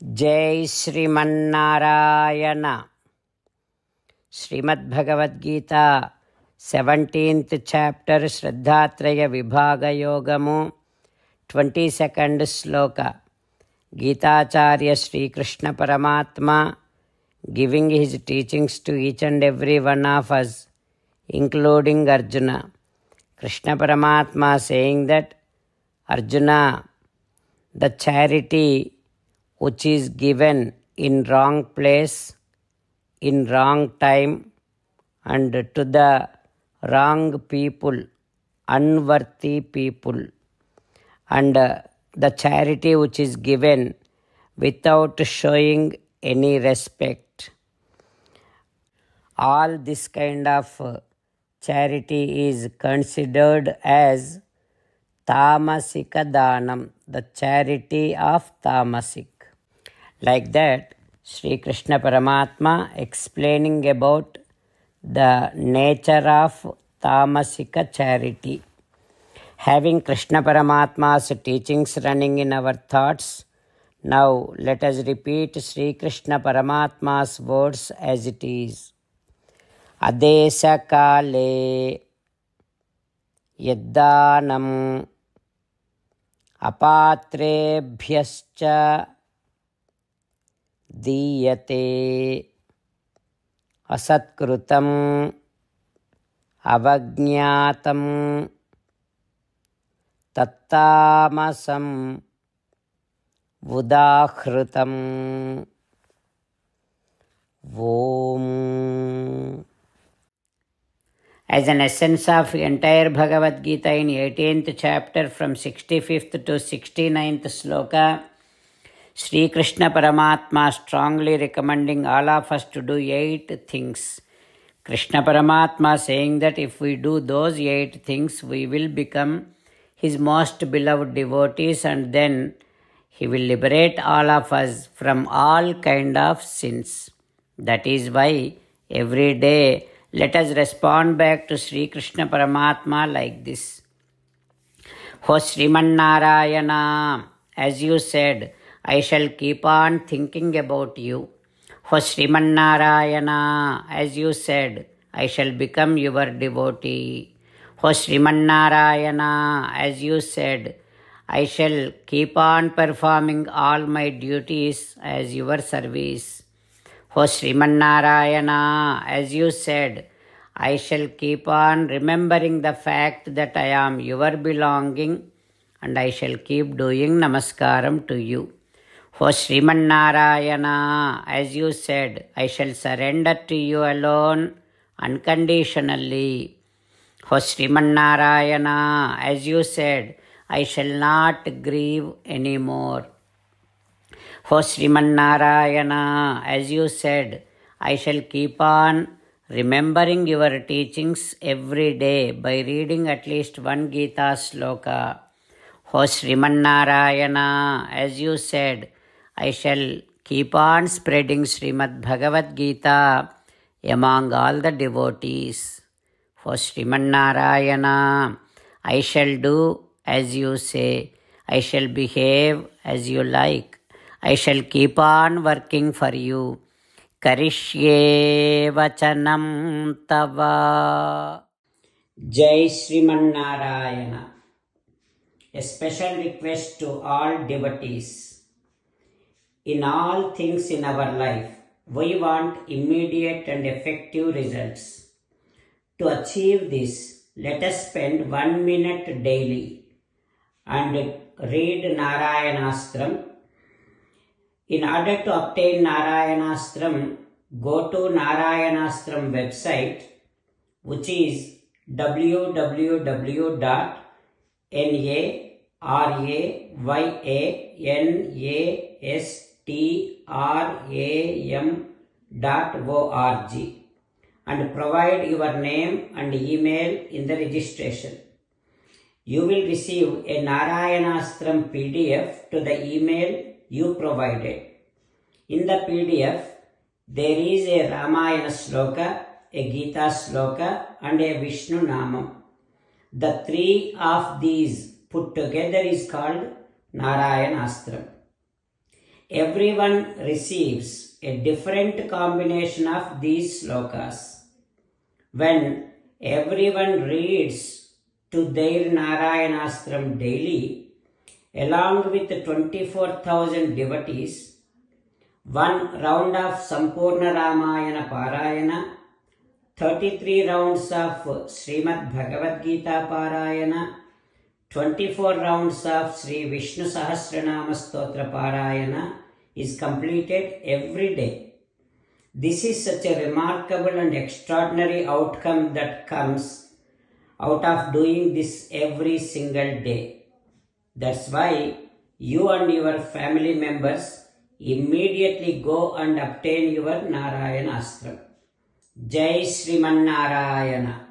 जय Sriman Narayana. Shrimad Bhagavad Gita 17th chapter ಶ್ರದ್ಧಾತ್ರಯ ವಿಭಾಗ ಯೋಗಮು 22nd ಶ್ಲೋಕ. ಗೀತಾಚಾರ್ಯ ಶ್ರೀಕೃಷ್ಣ ಪರಮಾತ್ಮ giving his teachings to each and every one of us, including Arjuna. Krishna Paramatma saying that, Arjuna, the charity which is given in wrong place, in wrong time, and to the wrong people, unworthy people, and the charity which is given without showing any respect, all this kind of charity is considered as tamasika danam, the charity of tamasic. Like that, Sri Krishna Paramatma explaining about the nature of tamasika charity. Having Krishna Paramatma's teachings running in our thoughts, now let us repeat Sri Krishna Paramatma's words as it is. Adesha kale yaddanam apatrebhyascha दीयते असत्कृतम् अवज्ञातं तत्तामसम् उदाहृतम्. Om. As an essence of entire Bhagavad Gita in 18th chapter from 65th to 69th sloka, Sri Krishna Paramatma strongly recommending all of us to do 8 things. Krishna Paramatma saying that if we do those 8 things, we will become his most beloved devotees, and then he will liberate all of us from all kind of sins. That is why every day let us respond back to Sri Krishna Paramatma like this. Ho Srimannarayana, as you said, I shall keep on thinking about you. O Srimannarayana, as you said, I shall become your devotee. O Srimannarayana, as you said, I shall keep on performing all my duties as your service. O Srimannarayana, as you said, I shall keep on remembering the fact that I am your belonging, and I shall keep doing namaskaram to you. O Srimannarayana, as you said, I shall surrender to you alone unconditionally. O Srimannarayana, as you said, I shall not grieve anymore. O Srimannarayana, as you said, I shall keep on remembering your teachings every day by reading at least one Gita sloka. O Srimannarayana, as you said, I shall keep on spreading Srimad Bhagavad Gita among all the devotees. O Srimannarayana, I shall do as you say. I shall behave as you like. I shall keep on working for you. Karishye vachanam tava. Jai Srimannarayana. A special request to all devotees. In all things in our life, we want immediate and effective results. To achieve this, let us spend 1 minute daily and read Narayanastram. In order to obtain Narayanastram, go to Narayanastram website, which is www.narayanastram.org, and provide your name and email in the registration. You will receive a Narayanastram PDF to the email you provided. In the PDF, there is a Ramayana sloka, a Gita sloka, and a Vishnu Namam. The 3 of these put together is called Narayanastram. everyone receives a different combination of these slokas. When everyone reads to their Narayanastram daily, along with 24,000 devotees, one round of Sampurna Ramayana Parayana, 33 rounds of Srimad Bhagavad Gita Parayana, 24 rounds of Sri Vishnu Sahasranama Stotra Parayana is completed every day. This is such a remarkable and extraordinary outcome that comes out of doing this every single day. That's why you and your family members immediately go and obtain your Narayana Astram. Jai Sriman Narayana.